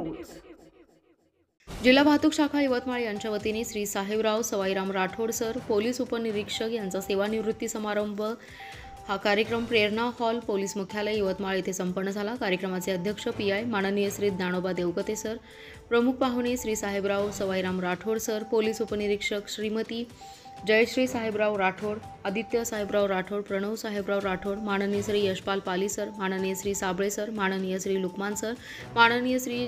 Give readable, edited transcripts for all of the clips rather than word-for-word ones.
News. जिल्हा वाहतूक शाखा यवतमाळ यांच्या वतीने श्री साहेबराव सवाईराम राठोड सर पोलीस उपनिरीक्षक यांचा सेवानिवृत्ती समारंभ हा कार्यक्रम प्रेरणा हॉल पोलीस मुख्यालय यवतमाळ येथे संपन्न झाला। कार्यक्रमाचे अध्यक्ष पीआय माननीय श्री ज्ञानोबा देवगते सर, प्रमुख पाहुणे श्री साहेबराव सवाईराम राठोड सर, पोलीस उपनिरीक्षक श्रीमती जयश्री साहेबराव राठोड, आदित्य साहेबराव राठोड, प्रणव साहेबराव राठोड, माननीय श्री यशपाल पाली सर, माननीय श्री साबळे सर, माननीय श्री लुकमान सर, माननीय श्री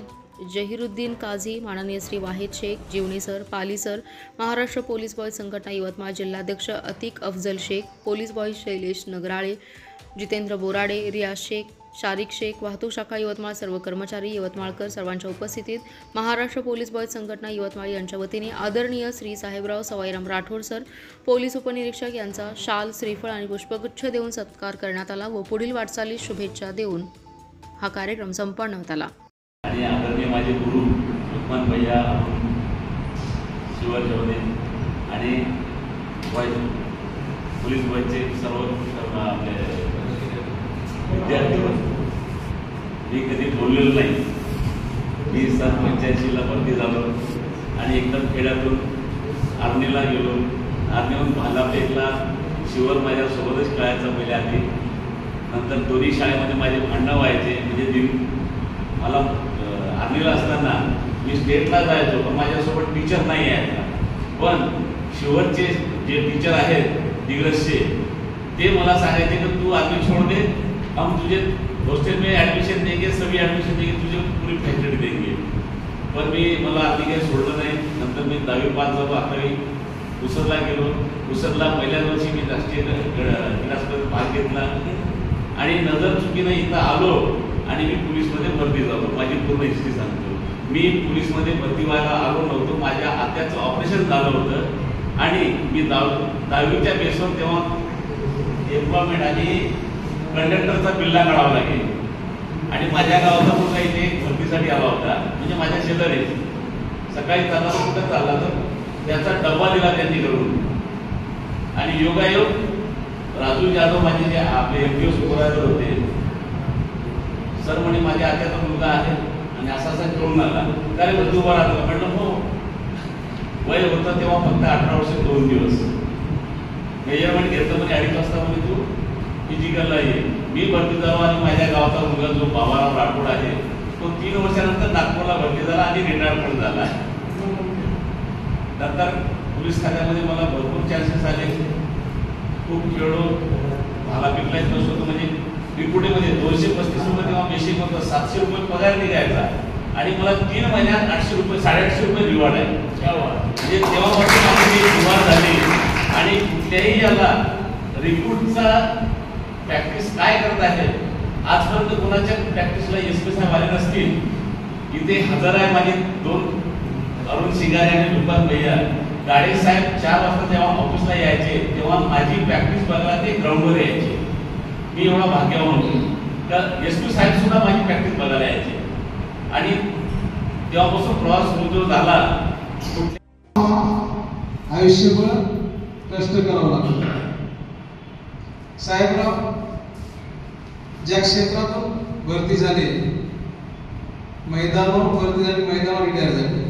जहीरुद्दीन काझी, माननीय श्री वाहिद शेख जीवने sir, Pali sir, Maharashtra police boys संघटना यवतमाळ जिल्हाध्यक्ष अतिक अफजल शेख, पोलीस बॉयज शैलेश नगराळे, जितेंद्र बोराडे, रियाज शेख, शारिक शेख, वाहतूक शाखा यवतमाळ, सर्व कर्मचारी यवतमाळकर सर्वांच्या उपस्थितीत महाराष्ट्र पोलीस बॉयज संघटना यवतमाळ यांच्या वतीने आदरणीय श्री साहेबराव सवाईराम राठोड सर पोलीस उपनिरीक्षक यांचा शाल, श्रीफळ आणि पुष्पगुच्छ देऊन सत्कार करण्यात आला व पुढील वाटचालीस शुभेच्छा देऊन हा कार्यक्रम संपन्न झाला। आणि आदरणीय माझे गुरु लुकमान भैया शिवाजी होते आणि पोलीस बॉयजचे सर्व आपले विद्यार्थी मी कधी बोललेलो नाही। मी सन 85ला भरती झालो आणि एकदम खेड्यातून आर्मीला गेलो। आर्मीहून भालापेठला शिवर माझ्यासोबतच खेळायचा पहिले आधी, नंतर दोन्ही शाळेमध्ये माझे भांडणं व्हायचे। म्हणजे मला आर्मीला असताना मी स्टेटला जायचो पण माझ्यासोबत टीचर नाही यायचा, पण शिवरचे जे टीचर आहेत दिग्रसचे ते मला सांगायचे की तू आर्मी छोड़ दे, हम तुझे हॉस्टेल में एडमिशन देंगे, सभी एडमिशन देंगे, तुझे पूरी फैसिलिटी देंगे। पण मला आर्मी काही सोडलं नाही। नंतर मी 10वी पास झालो, 11वी उसरला गेलो। उसरला पहिल्याच वर्षी मी राष्ट्रीय क्लासमध्ये भाग घेतला आणि नजर चुकीनं इथं आलो आणि मी पोलीसमध्ये भरती झालो। माझी पूर्ण हिस्ट्री सांगतो। मी पोलीसमध्ये भरती व्हायला आलो नव्हतो, माझ्या आत्याचं ऑपरेशन झालं होतं आणि मी 10वीच्या बेसवर तेव्हा एम्प्लॉयमेंट आणि कंडक्टरचा बिल्ला काढावा लागेल आणि माझ्या गावाचा मुलगा इथे भरतीसाठी आला होता, म्हणजे माझ्या शेजारी सकाळी चालला कुठं चालला तर त्याचा डब्बा दिला त्यांनी करून। आणि योगायोग राजू जाधव माझे जे आपले एमपीओ सुपरवायझर होते सर म्हणे माझ्या आत्याचा मुलगा आहे आणि असा खेळून आला, काय बंधू उभा राहतो। म्हटलं हो, वय होतं तेव्हा फक्त 18 वर्ष 2 दिवस मेजरमेंट घेतलं। म्हणजे 2.5 वाजता म्हणजे तू फिजिकलला ये। मी भरती झालो आणि माझ्या गावाचा मुलगा जो बाबाराव राठोड आहे तो 3 वर्षानंतर नागपूरला भरती झाला आणि रिटायर पण झाला। नंतर पोलीस खात्यामध्ये मला भरपूर चान्सेस आले, खूप खेळलो, मला पिकलाच नसतो। म्हणजे रिपोर्टेमध्ये 235 रुपये तेव्हा बेसिक होतं, 700 रुपये पगार निघायचा आणि मला 3 महिन्यात 800 रुपये 850 रुपये रिवॉर्ड आहे। म्हणजे तेव्हापासून माझी सुरुवात झाली आणि कुठल्याही याला रिक्रूटचा प्रॅक्टिस काय करत आहे आजपर्यंत कोणाच्या प्रॅक्टिसला एसपी साहेब आले नसतील। इथे हजर आहे माझे 2 अरुण सिंगारे आणि लुकमान भैया। गाडे साहेब 4 वाजता जेव्हा ऑफिसला यायचे तेव्हा माझी प्रॅक्टिस बघायला ते ग्राउंडवर यायचे। मी एवढा भाग्यवान होतो तर एसपी साहेब सुद्धा माझी प्रॅक्टिस बघायला यायचे आणि तेव्हापासून प्रवास सुरू जो झाला। आयुष्यभर कष्ट करावं लागतं। साहेबराव ज्या क्षेत्रातून भरती झाले, मैदानावर भरती झाली, मैदानावर रिटायर झाले।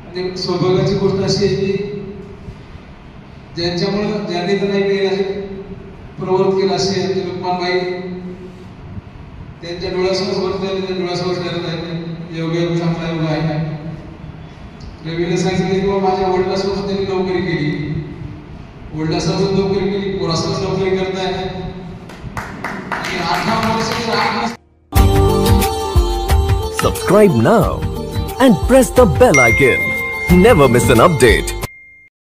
आणि सौभाग्याची गोष्ट अशी आहे की ज्यांच्यामुळे ज्यांनी तर नाही काही प्रवृत्त केला असेल ते लुकमान भाई त्यांच्या डोळ्यासमोर भरती झाली, त्या डोळ्यासमोर ठरत आहे योग्य चांगला योग्य आहे। रवीने सांगितले की माझ्या वडिलांसोबत त्यांनी नोकरी केली, वडिलांसोबत नोकरी केली, पोरासोबत नोकरी करताय आणि 18 वर्ष। Subscribe now and press the bell icon. Never miss an update.